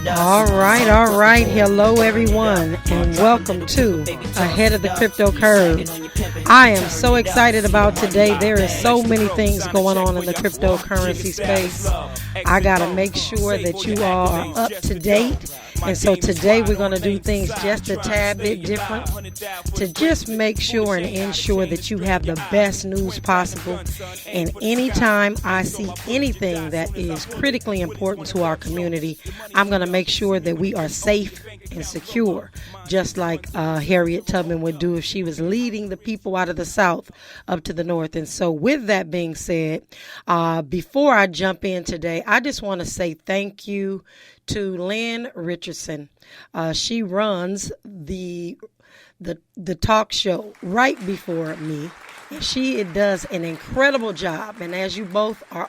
All right. Hello, everyone, and welcome to Ahead of the Crypto Curve. I am so excited about today. There is so many things going on in the cryptocurrency space. I got to make sure that you all are up to date. And so today we're going to do things just a tad bit different to just make sure and ensure that you have the best news possible. And anytime I see anything that is critically important to our community, I'm going to make sure that we are safe and secure, just like Harriet Tubman would do if she was leading the people out of the South up to the North. And so with that being said, before I jump in today, I just want to say thank you to Lynn Richardson. She runs the talk show right before me. And she does an incredible job. And as you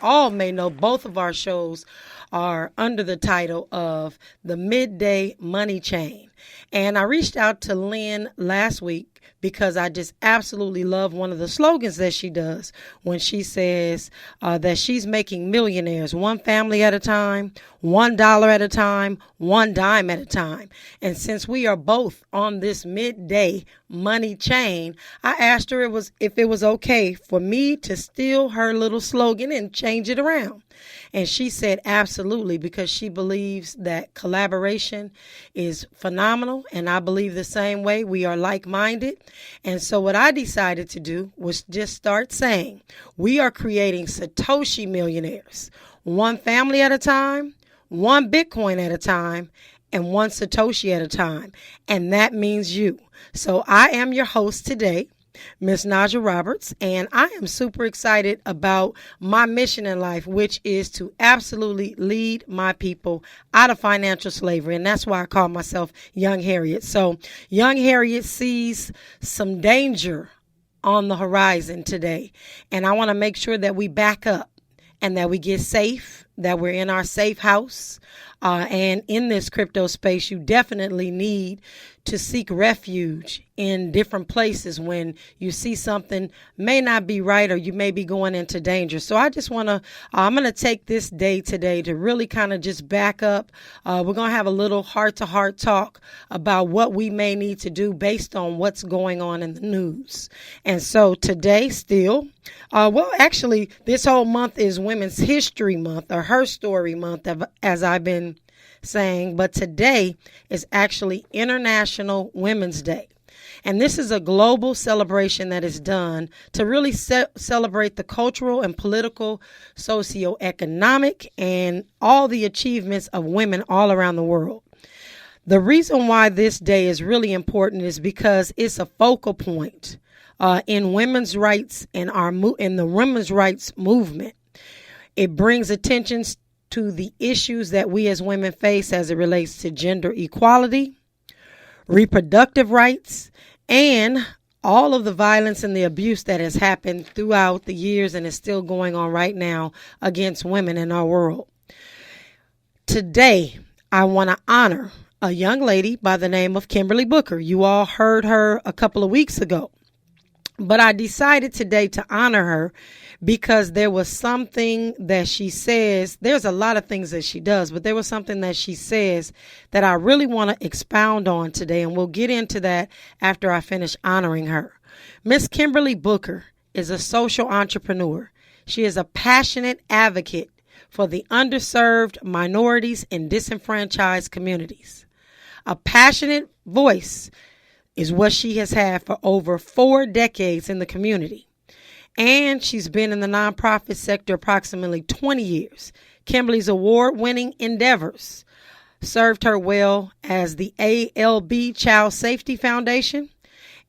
all may know, both of our shows are under the title of the Midday Money Chain. And I reached out to Lynn last week because I just absolutely love one of the slogans that she does when she says that she's making millionaires one family at a time, $1 at a time, one dime at a time. And since we are both on this midday money chain, I asked her if it was okay for me to steal her little slogan and change it around. And she said absolutely, because she believes that collaboration is phenomenal. And I believe the same way. We are like-minded. And so what I decided to do was just start saying we are creating Satoshi millionaires, one family at a time, one Bitcoin at a time, and one Satoshi at a time. And that means you. So I am your host today, Miss Najah Roberts, and I am super excited about my mission in life, which is to absolutely lead my people out of financial slavery. And that's why I call myself Young Harriet. So Young Harriet sees some danger on the horizon today. And I want to make sure that we back up and that we get safe, that we're in our safe house. And in this crypto space, you definitely need to seek refuge in different places when you see something may not be right or you may be going into danger. So I just I'm going to take this day today to really kind of just back up. We're going to have a little heart-to-heart talk about what we may need to do based on what's going on in the news. And so today still, actually, this whole month is Women's History Month, or Her Story Month, as I've been saying, but today is actually International Women's Day. And this is a global celebration that is done to really celebrate the cultural and political, socioeconomic, and all the achievements of women all around the world. The reason why this day is really important is because it's a focal point in women's rights and in the women's rights movement. It brings attention to the issues that we as women face as it relates to gender equality, reproductive rights, and all of the violence and the abuse that has happened throughout the years and is still going on right now against women in our world. Today, I want to honor a young lady by the name of Kimberly Booker. You all heard her a couple of weeks ago. But I decided today to honor her because there was something that she says. There's a lot of things that she does, but there was something that she says that I really want to expound on today. And we'll get into that after I finish honoring her. Miss Kimberly Booker is a social entrepreneur. She is a passionate advocate for the underserved, minorities, and disenfranchised communities. A passionate voice is what she has had for over 4 decades in the community. And she's been in the nonprofit sector approximately 20 years. Kimberly's award-winning endeavors served her well as the ALB Child Safety Foundation.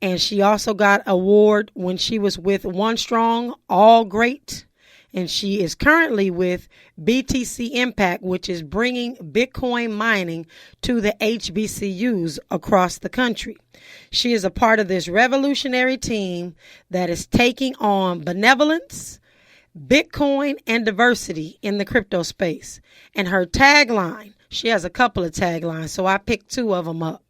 And she also got an award when she was with One Strong, All Great. And she is currently with BTC Impact, which is bringing Bitcoin mining to the HBCUs across the country. She is a part of this revolutionary team that is taking on benevolence, Bitcoin, and diversity in the crypto space. And her tagline, she has a couple of taglines, so I picked 2 of them up.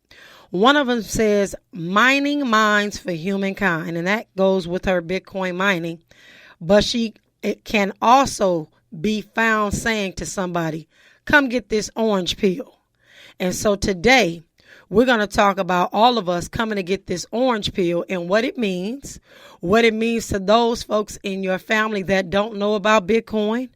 One of them says, mining minds for humankind, and that goes with her Bitcoin mining. But it can also be found saying to somebody, come get this orange peel. And so today, we're going to talk about all of us coming to get this orange pill and what it means to those folks in your family that don't know about Bitcoin.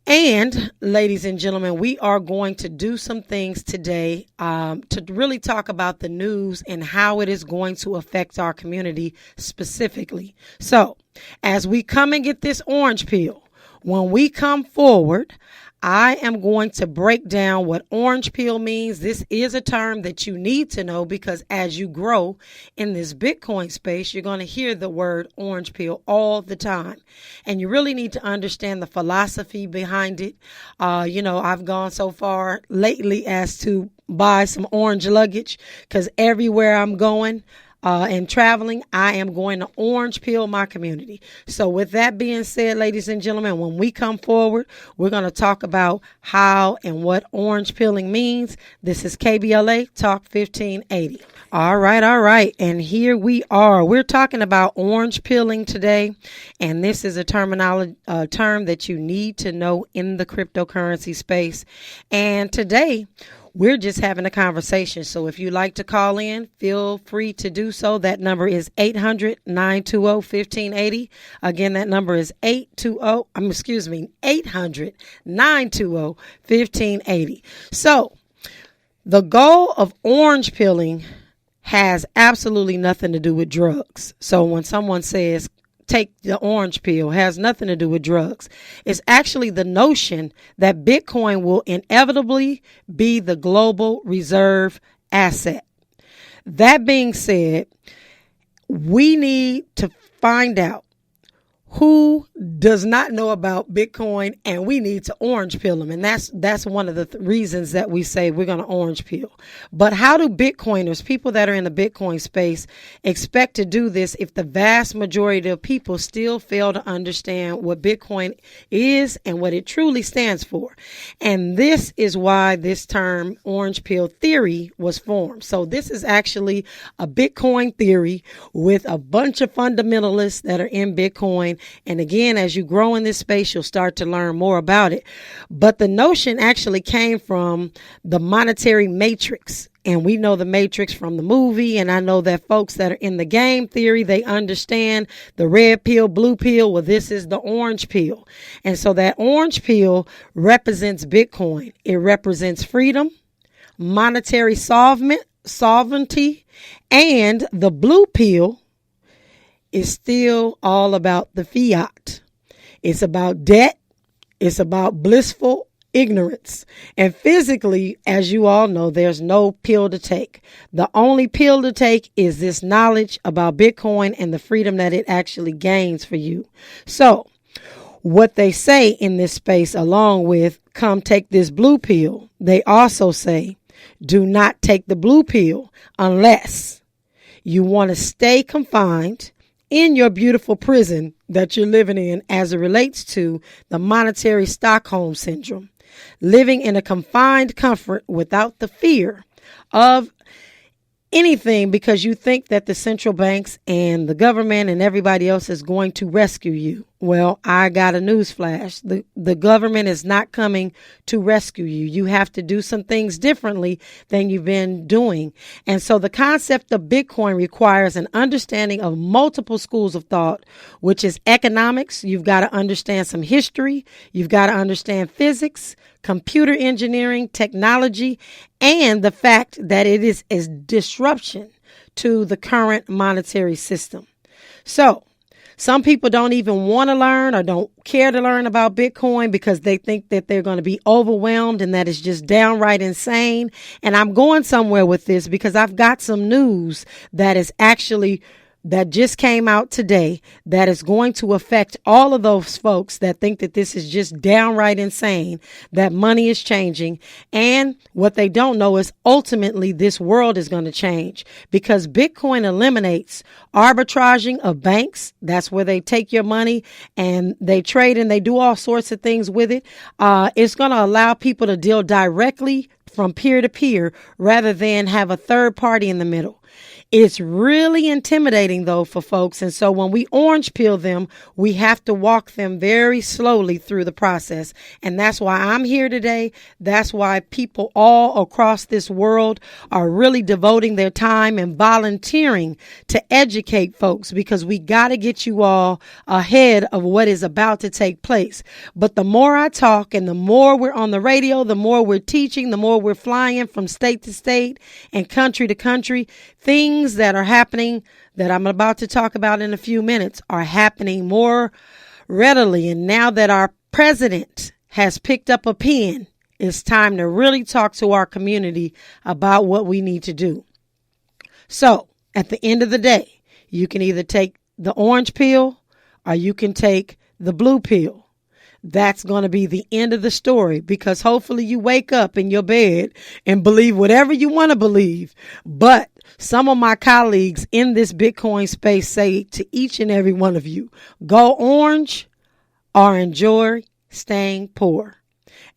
And ladies and gentlemen, we are going to do some things today to really talk about the news and how it is going to affect our community specifically. So as we come and get this orange pill, when we come forward, I am going to break down what orange pill means. This is a term that you need to know because as you grow in this Bitcoin space, you're going to hear the word orange pill all the time. And you really need to understand the philosophy behind it. I've gone so far lately as to buy some orange luggage because everywhere I'm going, and traveling, I am going to orange pill my community. So with that being said, ladies and gentlemen, when we come forward, we're going to talk about how and what orange pilling means. This is KBLA Talk 1580. All right. And here we are. We're talking about orange pilling today. And this is a term that you need to know in the cryptocurrency space. And today, we're just having a conversation. So if you like to call in, feel free to do so. That number is 800-920-1580. Again, that number is 800-920-1580. So the goal of orange pilling has absolutely nothing to do with drugs. So when someone says take the orange pill, has nothing to do with drugs. It's actually the notion that Bitcoin will inevitably be the global reserve asset. That being said, we need to find out who does not know about Bitcoin, and we need to orange pill them. And that's one of the reasons that we say we're going to orange pill. But how do Bitcoiners, people that are in the Bitcoin space, expect to do this if the vast majority of people still fail to understand what Bitcoin is and what it truly stands for? And this is why this term orange pill theory was formed. So this is actually a Bitcoin theory with a bunch of fundamentalists that are in Bitcoin. And again, as you grow in this space, you'll start to learn more about it. But the notion actually came from the monetary matrix. And we know the matrix from the movie. And I know that folks that are in the game theory, they understand the red pill, blue pill. Well, this is the orange pill. And so that orange pill represents Bitcoin. It represents freedom, monetary sovereignty, and the blue pill is still all about the fiat. It's about debt. It's about blissful ignorance. And physically, as you all know, there's no pill to take. The only pill to take is this knowledge about Bitcoin and the freedom that it actually gains for you. So what they say in this space, along with come take this blue pill, they also say, do not take the blue pill unless you want to stay confined in your beautiful prison that you're living in as it relates to the monetary Stockholm syndrome, living in a confined comfort without the fear of anything because you think that the central banks and the government and everybody else is going to rescue you. Well, I got a news flash. The government is not coming to rescue you. You have to do some things differently than you've been doing. And so the concept of Bitcoin requires an understanding of multiple schools of thought, which is economics. You've got to understand some history. You've got to understand physics, computer engineering, technology, and the fact that it is a disruption to the current monetary system. So some people don't even want to learn or don't care to learn about Bitcoin because they think that they're going to be overwhelmed and that it's just downright insane. And I'm going somewhere with this because I've got some news that just came out today that is going to affect all of those folks that think that this is just downright insane, that money is changing. And what they don't know is ultimately this world is going to change because Bitcoin eliminates arbitraging of banks. That's where they take your money and they trade and they do all sorts of things with it. It's going to allow people to deal directly from peer to peer rather than have a third party in the middle. It's really intimidating, though, for folks. And so when we orange peel them, we have to walk them very slowly through the process. And that's why I'm here today. That's why people all across this world are really devoting their time and volunteering to educate folks, because we got to get you all ahead of what is about to take place. But the more I talk and the more we're on the radio, the more we're teaching, the more we're flying from state to state and country to country, things that are happening that I'm about to talk about in a few minutes are happening more readily. And now that our president has picked up a pen, it's time to really talk to our community about what we need to do. So at the end of the day, you can either take the orange pill or you can take the blue pill. That's going to be the end of the story, because hopefully you wake up in your bed and believe whatever you want to believe. But some of my colleagues in this Bitcoin space say to each and every one of you, go orange or enjoy staying poor.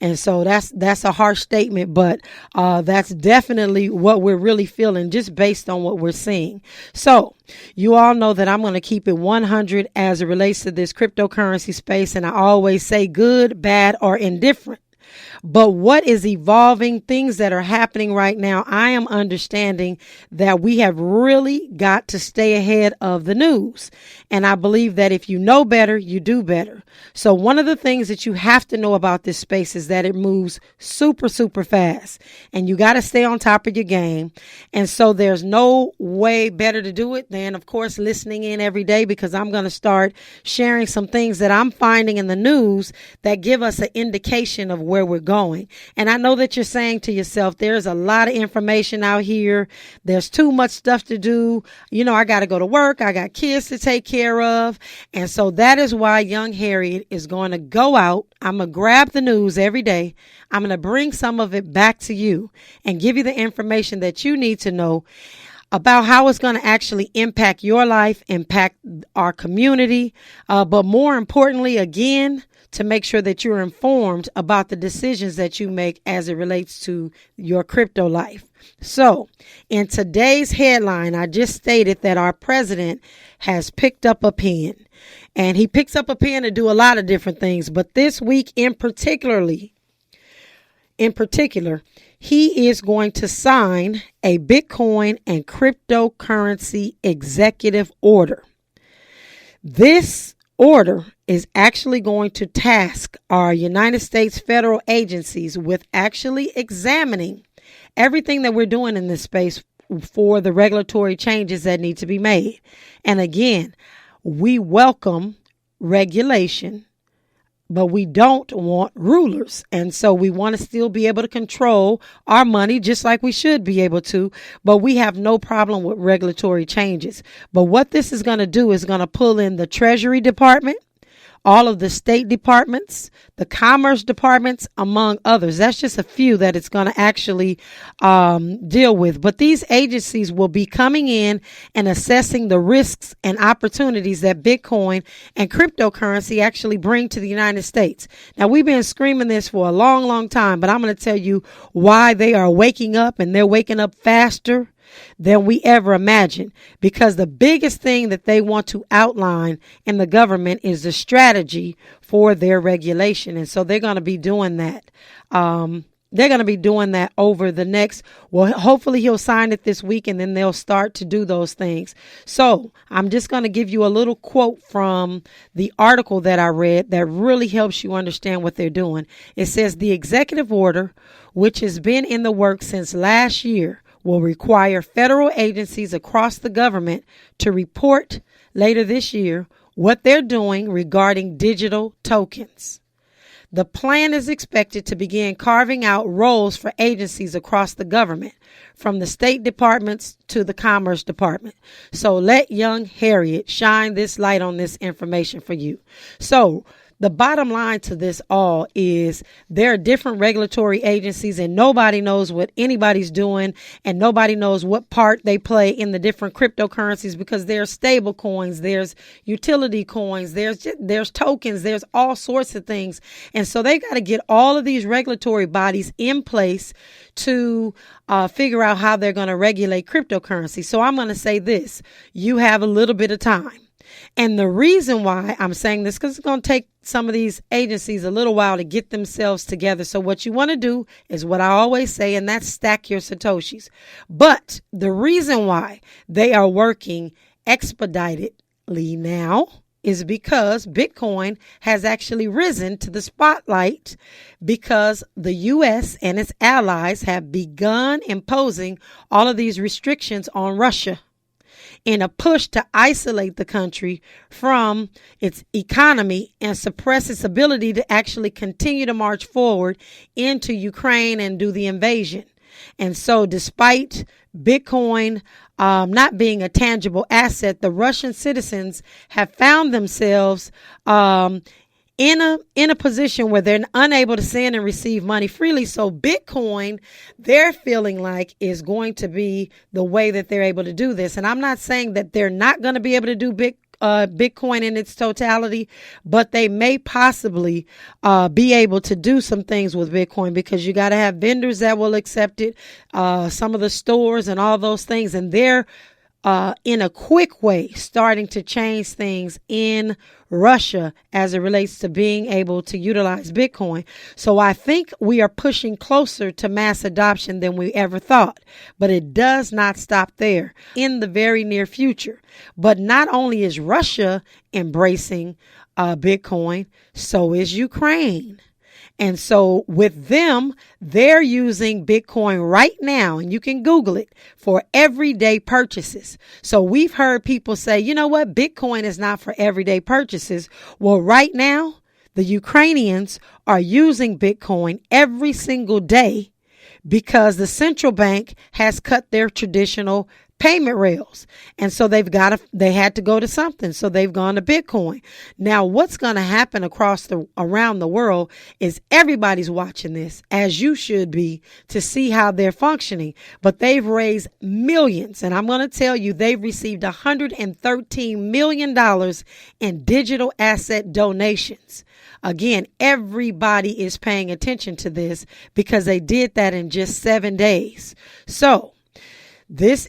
And so that's a harsh statement, but that's definitely what we're really feeling just based on what we're seeing. So you all know that I'm going to keep it 100 as it relates to this cryptocurrency space. And I always say good, bad, or indifferent. But what is evolving, things that are happening right now, I am understanding that we have really got to stay ahead of the news. And I believe that if you know better, you do better. So one of the things that you have to know about this space is that it moves super, super fast. And you got to stay on top of your game. And so there's no way better to do it than, of course, listening in every day, because I'm going to start sharing some things that I'm finding in the news that give us an indication of where we're going. And I know that you're saying to yourself, there's a lot of information out here. There's too much stuff to do. You know, I got to go to work. I got kids to take care of. And so that is why young Harriet is going to go out. I'm going to grab the news every day. I'm going to bring some of it back to you and give you the information that you need to know about how it's going to actually impact your life, impact our community. But more importantly, again, to make sure that you're informed about the decisions that you make as it relates to your crypto life. So in today's headline, I just stated that our president has picked up a pen, and he picks up a pen to do a lot of different things. But this week in particular, he is going to sign a Bitcoin and cryptocurrency executive order. This order is actually going to task our United States federal agencies with actually examining everything that we're doing in this space for the regulatory changes that need to be made. And again, we welcome regulation, but we don't want rulers. And so we want to still be able to control our money just like we should be able to. But we have no problem with regulatory changes. But what this is going to do is going to pull in the Treasury Department, all of the state departments, the commerce departments, among others. That's just a few that it's going to actually deal with. But these agencies will be coming in and assessing the risks and opportunities that Bitcoin and cryptocurrency actually bring to the United States. Now, we've been screaming this for a long, long time, but I'm going to tell you why they are waking up, and they're waking up faster than we ever imagined, because the biggest thing that they want to outline in the government is the strategy for their regulation. And so they're going to be doing that. They're going to be doing that over the next, well, hopefully he'll sign it this week, and then they'll start to do those things. So I'm just going to give you a little quote from the article that I read that really helps you understand what they're doing. It says the executive order, which has been in the works since last year, will require federal agencies across the government to report later this year what they're doing regarding digital tokens. The plan is expected to begin carving out roles for agencies across the government, from the state departments to the Commerce Department. So let young Harriet shine this light on this information for you. So the bottom line to this all is there are different regulatory agencies and nobody knows what anybody's doing and nobody knows what part they play in the different cryptocurrencies because there's stable coins, there's utility coins, there's tokens, there's all sorts of things. And so they got to get all of these regulatory bodies in place to figure out how they're going to regulate cryptocurrency. So I'm going to say this, you have a little bit of time. And the reason why I'm saying this, because it's going to take some of these agencies a little while to get themselves together. So what you want to do is what I always say, and that's stack your Satoshis. But the reason why they are working expeditedly now is because Bitcoin has actually risen to the spotlight because the U.S. and its allies have begun imposing all of these restrictions on Russia in a push to isolate the country from its economy and suppress its ability to actually continue to march forward into Ukraine and do the invasion. And so despite Bitcoin not being a tangible asset, the Russian citizens have found themselves in a position where they're unable to send and receive money freely. So Bitcoin, they're feeling like is going to be the way that they're able to do this. And I'm not saying that they're not going to be able to do Bitcoin in its totality, but they may possibly be able to do some things with Bitcoin because you got to have vendors that will accept it, some of the stores and all those things. And they're in a quick way starting to change things in Russia as it relates to being able to utilize Bitcoin. So I think we are pushing closer to mass adoption than we ever thought, but it does not stop there in the very near future. But not only is Russia embracing Bitcoin, so is Ukraine. And so with them, they're using Bitcoin right now, and you can Google it, for everyday purchases. So we've heard people say, you know what, Bitcoin is not for everyday purchases. Well, right now, the Ukrainians are using Bitcoin every single day because the central bank has cut their traditional payment rails. And so they had to go to something. So they've gone to Bitcoin. Now, what's going to happen around the world is everybody's watching this, as you should be, to see how they're functioning. But they've raised millions. And I'm going to tell you, they've received $113 million in digital asset donations. Again, everybody is paying attention to this because they did that in just 7 days. So this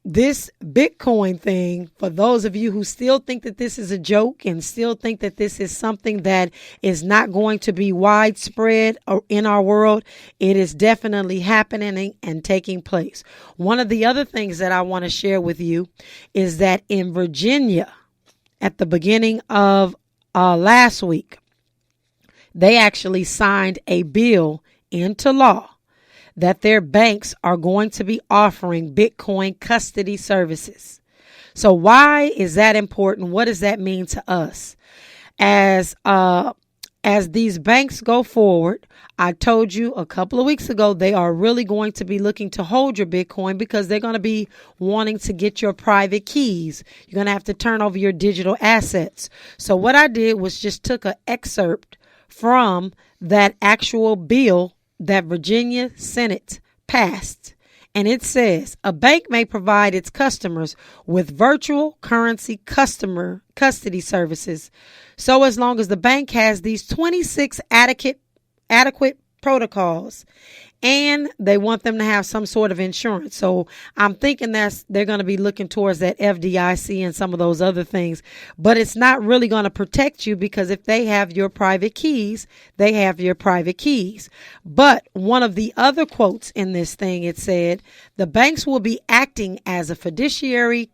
Bitcoin thing, for those of you who still think that this is a joke and still think that this is something that is not going to be widespread in our world, it is definitely happening and taking place. One of the other things that I want to share with you is that in Virginia, at the beginning of last week, they actually signed a bill into law that their banks are going to be offering Bitcoin custody services. So why is that important? What does that mean to us? As these banks go forward, I told you a couple of weeks ago, they are really going to be looking to hold your Bitcoin because they're going to be wanting to get your private keys. You're going to have to turn over your digital assets. So what I did was just took an excerpt from that actual bill that Virginia Senate passed. And it says a bank may provide its customers with virtual currency customer custody services. So as long as the bank has these 26 adequate protocols, and they want them to have some sort of insurance. So I'm thinking they're going to be looking towards that FDIC and some of those other things. But it's not really going to protect you because if they have your private keys, they have your private keys. But one of the other quotes in this thing, it said, the banks will be acting as a fiduciary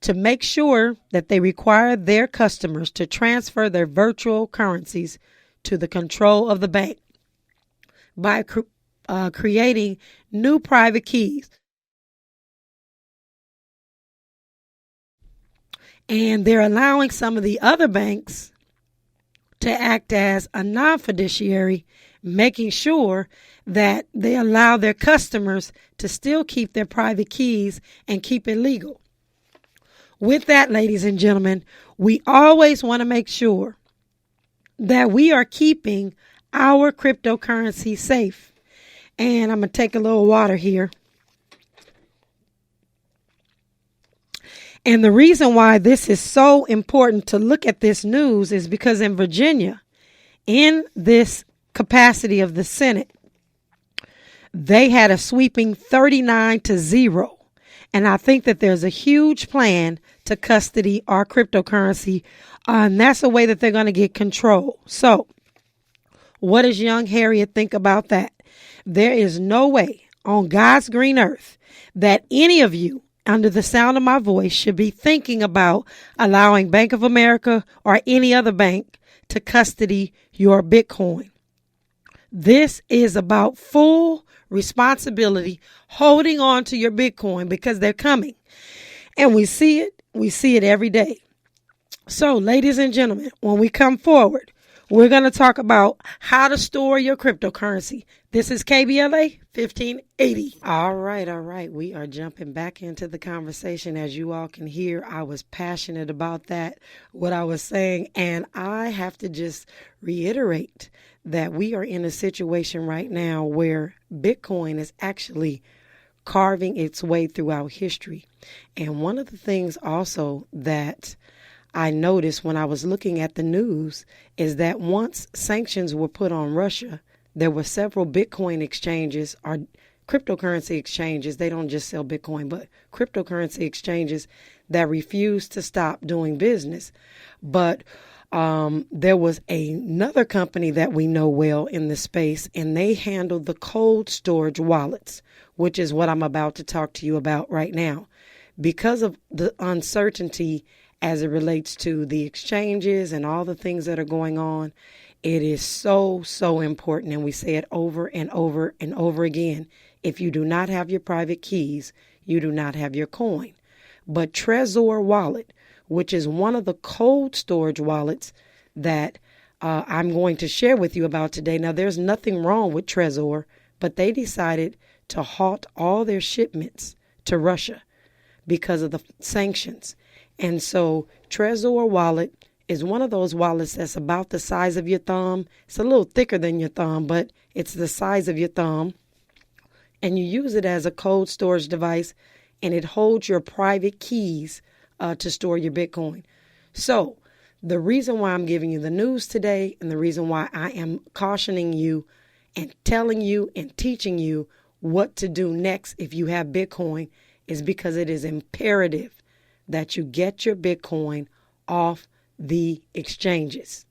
to make sure that they require their customers to transfer their virtual currencies to the control of the bank by creating new private keys. And they're allowing some of the other banks to act as a non-fiduciary, making sure that they allow their customers to still keep their private keys and keep it legal. With that, ladies and gentlemen, we always want to make sure that we are keeping our cryptocurrency safe. And I'm going to take a little water here. And the reason why this is so important to look at this news is because in Virginia, in this capacity of the Senate, they had a sweeping 39-0. And I think that there's a huge plan to custody our cryptocurrency. And that's a way that they're going to get control. So what does young Harriet think about that? There is no way on God's green earth that any of you under the sound of my voice should be thinking about allowing Bank of America or any other bank to custody your Bitcoin. This is about full responsibility, holding on to your Bitcoin because they're coming. And we see it every day. So, ladies and gentlemen, when we come forward, we're going to talk about how to store your cryptocurrency. This is KBLA 1580. All right. We are jumping back into the conversation. As you all can hear, I was passionate about that, what I was saying. And I have to just reiterate that we are in a situation right now where Bitcoin is actually carving its way throughout history. And one of the things also that I noticed when I was looking at the news is that once sanctions were put on Russia, there were several Bitcoin exchanges or cryptocurrency exchanges. They don't just sell Bitcoin, but cryptocurrency exchanges that refused to stop doing business. But there was another company that we know well in the space, and they handled the cold storage wallets, which is what I'm about to talk to you about right now. Because of the uncertainty as it relates to the exchanges and all the things that are going on, it is so important. And we say it over and over and over again. If you do not have your private keys, you do not have your coin. But Trezor Wallet, which is one of the cold storage wallets that I'm going to share with you about today. Now, there's nothing wrong with Trezor, but they decided to halt all their shipments to Russia because of the sanctions. And so Trezor Wallet is one of those wallets that's about the size of your thumb. It's a little thicker than your thumb, but it's the size of your thumb. And you use it as a cold storage device, and it holds your private keys to store your Bitcoin. So the reason why I'm giving you the news today, and the reason why I am cautioning you and telling you and teaching you what to do next if you have Bitcoin, is because it is imperative that you get your Bitcoin off the exchanges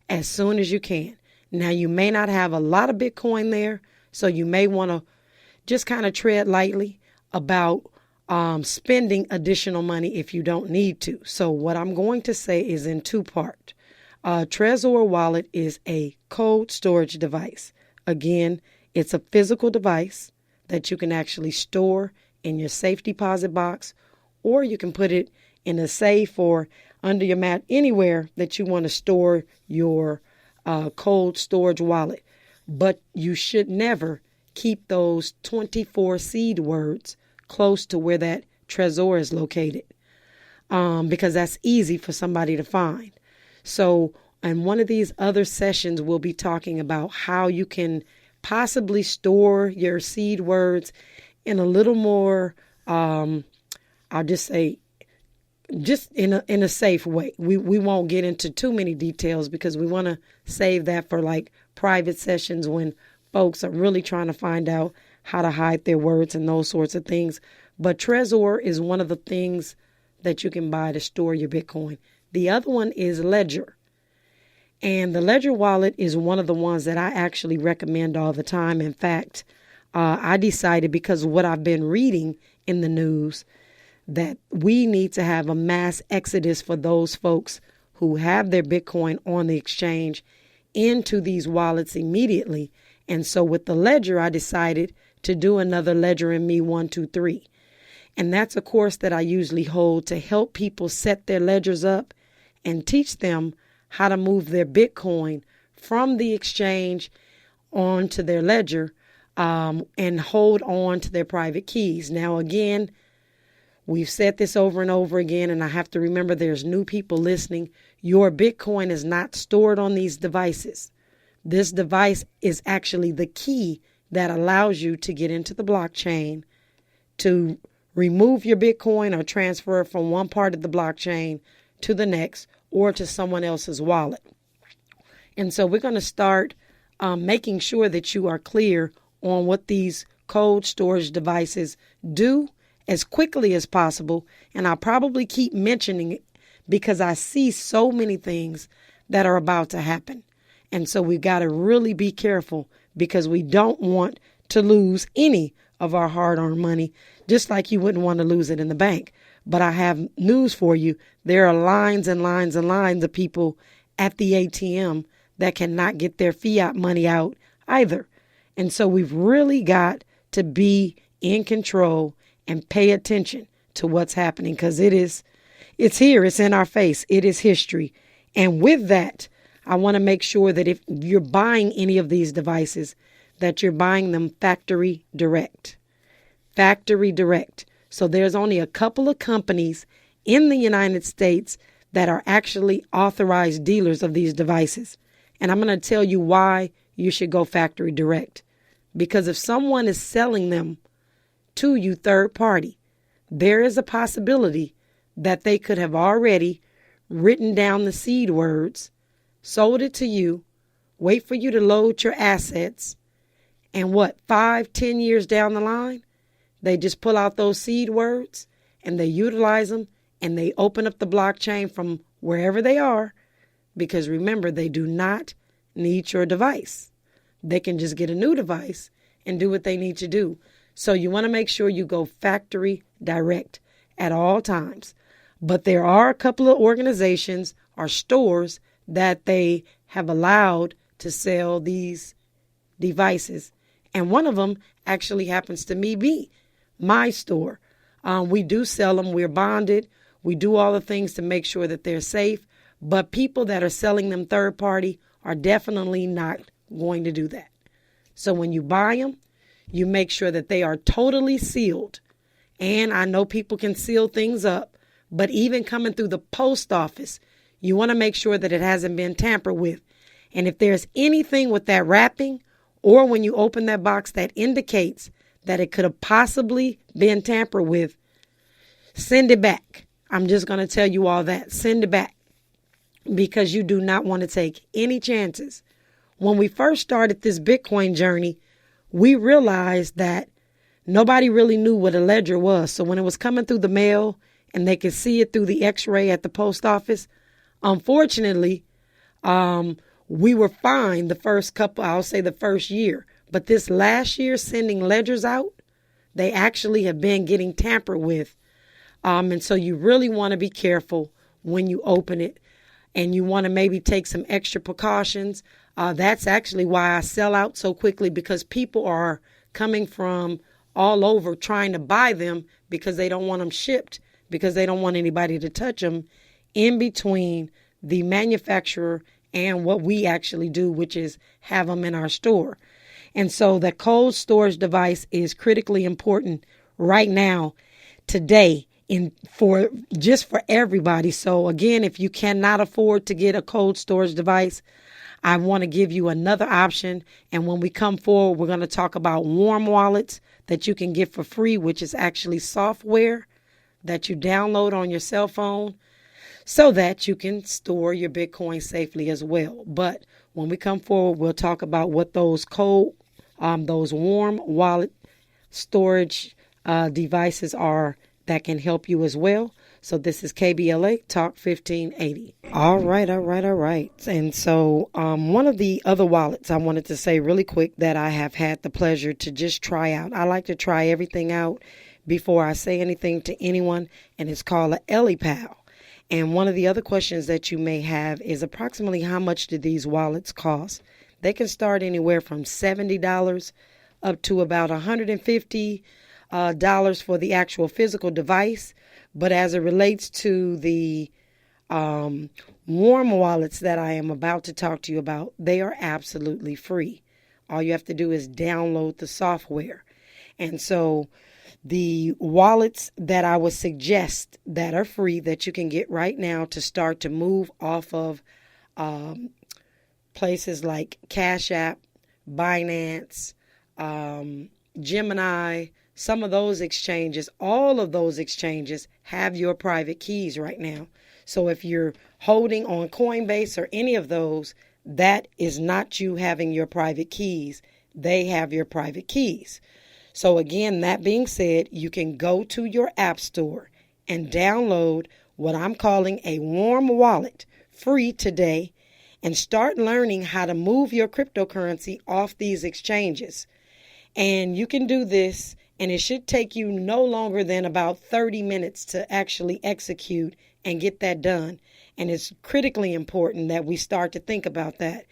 as soon as you can. Now, you may not have a lot of Bitcoin there, so you may want to just kind of tread lightly about spending additional money if you don't need to. So what I'm going to say is in two parts. Trezor Wallet is a cold storage device. Again, it's a physical device that you can actually store in your safe deposit box, or you can put it in a safe or under your mat, anywhere that you want to store your cold storage wallet. But you should never keep those 24 seed words close to where that Trezor is located, because that's easy for somebody to find. So in one of these other sessions, we'll be talking about how you can possibly store your seed words in a little more, I'll just say, just in a safe way. We won't get into too many details because we want to save that for like private sessions when folks are really trying to find out how to hide their words and those sorts of things. But Trezor is one of the things that you can buy to store your Bitcoin. The other one is Ledger. And the Ledger wallet is one of the ones that I actually recommend all the time. In fact, I decided, because of what I've been reading in the news, that we need to have a mass exodus for those folks who have their Bitcoin on the exchange into these wallets immediately. And so with the Ledger, I decided to do another Ledger in Me 123. And that's a course that I usually hold to help people set their ledgers up and teach them how to move their Bitcoin from the exchange onto their ledger and hold on to their private keys. Now, again, We've said this over and over again, and I have to remember there's new people listening. Your Bitcoin is not stored on these devices. This device is actually the key that allows you to get into the blockchain, to remove your Bitcoin or transfer it from one part of the blockchain to the next or to someone else's wallet. And so we're going to start making sure that you are clear on what these cold storage devices do as quickly as possible. And I'll probably keep mentioning it because I see so many things that are about to happen. And so we've got to really be careful because we don't want to lose any of our hard-earned money, just like you wouldn't want to lose it in the bank. But I have news for you. There are lines and lines and lines of people at the ATM that cannot get their fiat money out either. And so we've really got to be in control and pay attention to what's happening because it's here, it's in our face, it is history. And with that, I want to make sure that if you're buying any of these devices, that you're buying them factory direct. Factory direct. So there's only a couple of companies in the United States that are actually authorized dealers of these devices. And I'm going to tell you why you should go factory direct. Because if someone is selling them to you third party, there is a possibility that they could have already written down the seed words, sold it to you, wait for you to load your assets, and 5-10 years down the line, they just pull out those seed words and they utilize them and they open up the blockchain from wherever they are, because remember, they do not need your device. They can just get a new device and do what they need to do. So you want to make sure you go factory direct at all times. But there are a couple of organizations or stores that they have allowed to sell these devices. And one of them actually happens to be my store. We do sell them. We're bonded. We do all the things to make sure that they're safe. But people that are selling them third party are definitely not going to do that. So when you buy them, you make sure that they are totally sealed. And I know people can seal things up, but even coming through the post office, you want to make sure that it hasn't been tampered with. And if there's anything with that wrapping or when you open that box that indicates that it could have possibly been tampered with, send it back. I'm just going to tell you all that. Send it back because you do not want to take any chances. When we first started this Bitcoin journey, we realized that nobody really knew what a ledger was. So when it was coming through the mail and they could see it through the x-ray at the post office, unfortunately, we were fine the first year. But this last year, sending ledgers out, they actually have been getting tampered with. And so you really want to be careful when you open it. And you want to maybe take some extra precautions. That's actually why I sell out so quickly, because people are coming from all over trying to buy them because they don't want them shipped, because they don't want anybody to touch them in between the manufacturer and what we actually do, which is have them in our store. And so the cold storage device is critically important right now, today, for everybody. So again, if you cannot afford to get a cold storage device, I want to give you another option. And when we come forward, we're going to talk about warm wallets that you can get for free, which is actually software that you download on your cell phone so that you can store your Bitcoin safely as well. But when we come forward, we'll talk about what those warm wallet storage devices are that can help you as well. So this is KBLA Talk 1580. All right. And so one of the other wallets I wanted to say really quick that I have had the pleasure to just try out. I like to try everything out before I say anything to anyone, and it's called a EliPal. And one of the other questions that you may have is approximately how much do these wallets cost? They can start anywhere from $70 up to about $150 for the actual physical device. But as it relates to the warm wallets that I am about to talk to you about, they are absolutely free. All you have to do is download the software. And so the wallets that I would suggest that are free that you can get right now to start to move off of places like Cash App, Binance, Gemini, some of those exchanges, all of those exchanges have your private keys right now. So if you're holding on Coinbase or any of those, that is not you having your private keys. They have your private keys. So again, that being said, you can go to your app store and download what I'm calling a warm wallet free today and start learning how to move your cryptocurrency off these exchanges. And you can do this, and it should take you no longer than about 30 minutes to actually execute and get that done. And it's critically important that we start to think about that.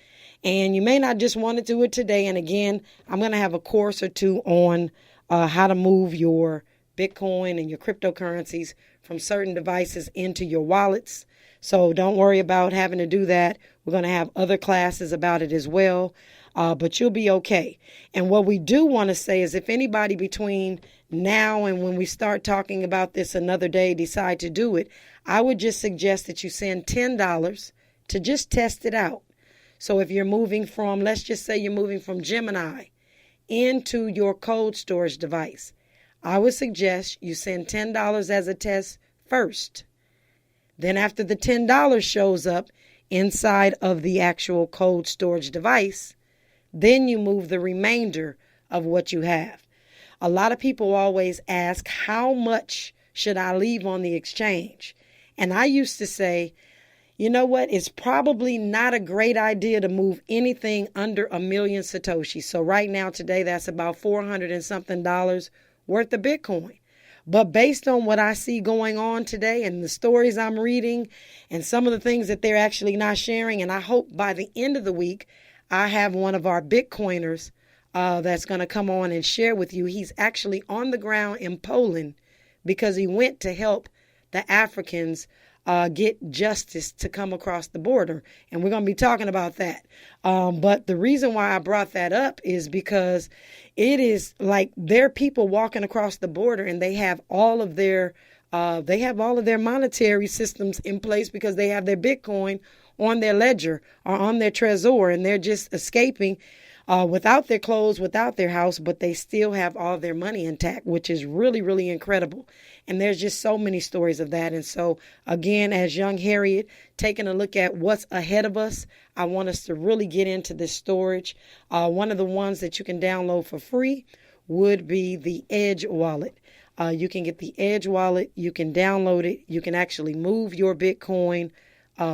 And you may not just want to do it today. And again, I'm going to have a course or two on how to move your Bitcoin and your cryptocurrencies from certain devices into your wallets. So don't worry about having to do that. We're going to have other classes about it as well. But you'll be okay. And what we do want to say is if anybody between now and when we start talking about this another day decide to do it, I would just suggest that you send $10 to just test it out. So if you're moving from, let's just say you're moving from Gemini into your cold storage device, I would suggest you send $10 as a test first. Then after the $10 shows up inside of the actual cold storage device, then you move the remainder of what you have. A lot of people always ask, how much should I leave on the exchange? And I used to say, you know what? It's probably not a great idea to move anything under 1 million Satoshis. So right now, today, that's about $400 and something worth of Bitcoin. But based on what I see going on today and the stories I'm reading and some of the things that they're actually not sharing, and I hope by the end of the week, I have one of our Bitcoiners that's going to come on and share with you. He's actually on the ground in Poland because he went to help the Africans get justice to come across the border. And we're going to be talking about that. But the reason why I brought that up is because it is like there are people walking across the border and they have all of their monetary systems in place because they have their Bitcoin on their ledger or on their Trezor, and they're just escaping without their clothes, without their house, but they still have all their money intact, which is really, really incredible. And there's just so many stories of that. And so, again, as young Harriet, taking a look at what's ahead of us, I want us to really get into this storage. One of the ones that you can download for free would be the Edge wallet. You can get the Edge wallet. You can download it. You can actually move your Bitcoin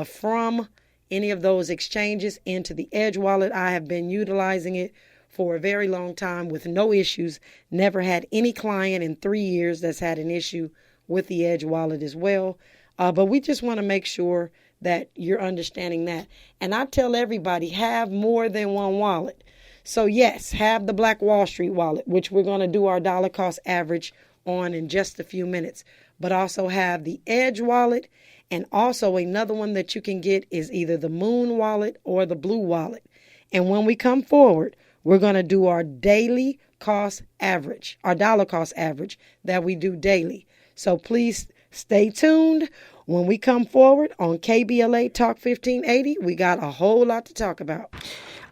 from any of those exchanges into the Edge wallet. I have been utilizing it for a very long time with no issues. Never had any client in 3 years that's had an issue with the Edge wallet as well. But we just want to make sure that you're understanding that. And I tell everybody, have more than one wallet. So yes, have the Black Wall Street wallet, which we're going to do our dollar cost average on in just a few minutes. But also have the Edge wallet. And also another one that you can get is either the Moon wallet or the Blue wallet. And when we come forward, we're going to do our daily cost average, our dollar cost average that we do daily. So please stay tuned. When we come forward on KBLA Talk 1580, we got a whole lot to talk about.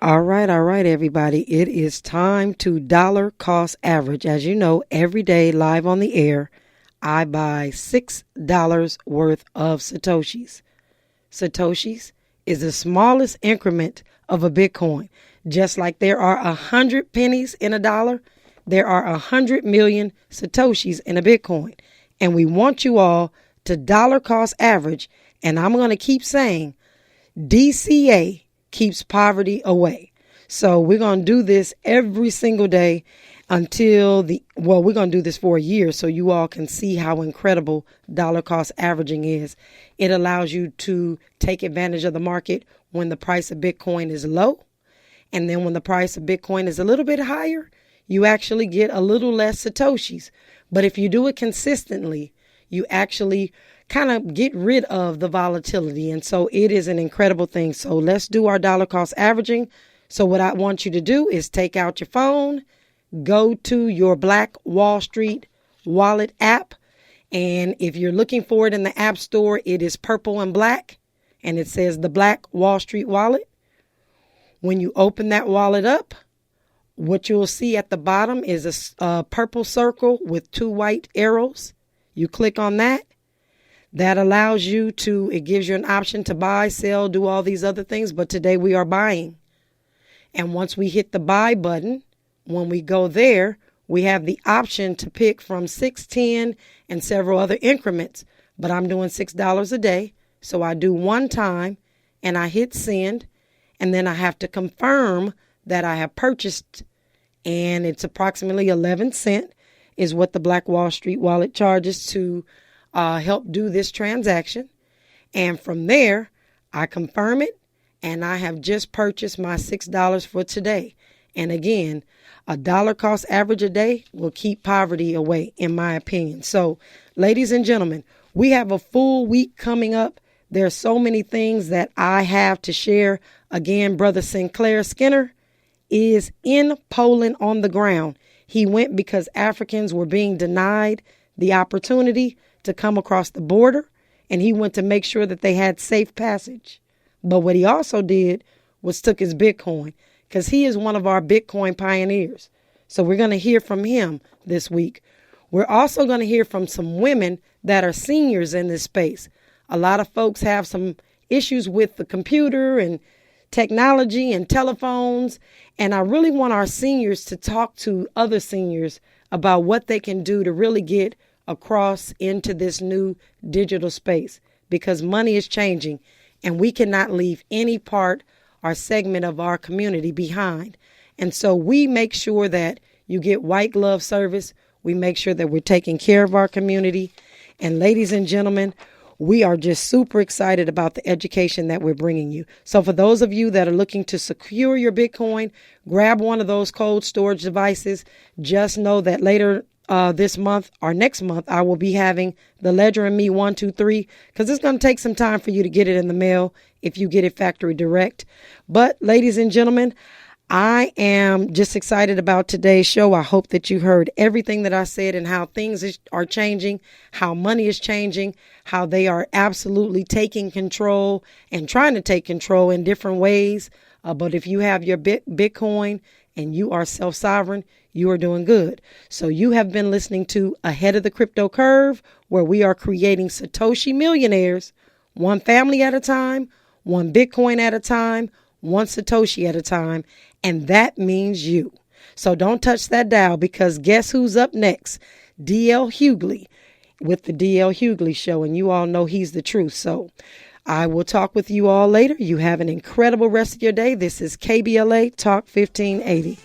All right, everybody. It is time to dollar cost average. As you know, every day live on the air, I buy $6 worth of Satoshis. Satoshis is the smallest increment of a Bitcoin. Just like there are 100 pennies in a dollar, there are 100 million Satoshis in a Bitcoin. And we want you all to dollar cost average. And I'm going to keep saying DCA keeps poverty away. So we're going to do this every single day until we're going to do this for a year so you all can see how incredible dollar cost averaging is. It allows you to take advantage of the market when the price of Bitcoin is low. And then when the price of Bitcoin is a little bit higher, you actually get a little less Satoshis. But if you do it consistently, you actually kind of get rid of the volatility. And so it is an incredible thing. So let's do our dollar cost averaging. So what I want you to do is take out your phone, go to your Black Wall Street Wallet app. And if you're looking for it in the App Store, it is purple and black. And it says the Black Wall Street Wallet. When you open that wallet up, what you'll see at the bottom is a purple circle with 2 white arrows. You click on that. That allows you to, it gives you an option to buy, sell, do all these other things. But today we are buying. And once we hit the buy button, when we go there, we have the option to pick from 6, 10, and several other increments. But I'm doing $6 a day. So I do one time and I hit send. And then I have to confirm that I have purchased. And it's approximately 11 cents is what the Black Wall Street Wallet charges to help do this transaction. And from there, I confirm it. And I have just purchased my $6 for today. And again, $1 cost average a day will keep poverty away, in my opinion. So, ladies and gentlemen, we have a full week coming up. There are so many things that I have to share. Again, Brother Sinclair Skinner is in Poland on the ground. He went because Africans were being denied the opportunity to come across the border, and he went to make sure that they had safe passage. But what he also did was took his Bitcoin, because he is one of our Bitcoin pioneers. So we're going to hear from him this week. We're also going to hear from some women that are seniors in this space. A lot of folks have some issues with the computer and technology and telephones. And I really want our seniors to talk to other seniors about what they can do to really get across into this new digital space, because money is changing and we cannot leave any part or segment of our community behind. And so we make sure that you get white glove service. We make sure that we're taking care of our community. And ladies and gentlemen, we are just super excited about the education that we're bringing you. So for those of you that are looking to secure your Bitcoin, grab one of those cold storage devices. Just know that later this month or next month, I will be having the Ledger and Me 123, because it's going to take some time for you to get it in the mail if you get it factory direct. But ladies and gentlemen, I am just excited about today's show. I hope that you heard everything that I said and how things are changing, how money is changing, how they are absolutely taking control and trying to take control in different ways. But if you have your Bitcoin and you are self-sovereign, you are doing good. So you have been listening to Ahead of the Crypto Curve, where we are creating Satoshi millionaires, one family at a time, one Bitcoin at a time, one Satoshi at a time. And that means you. So don't touch that dial, because guess who's up next? D.L. Hughley with the D.L. Hughley Show. And you all know he's the truth. So I will talk with you all later. You have an incredible rest of your day. This is KBLA Talk 1580.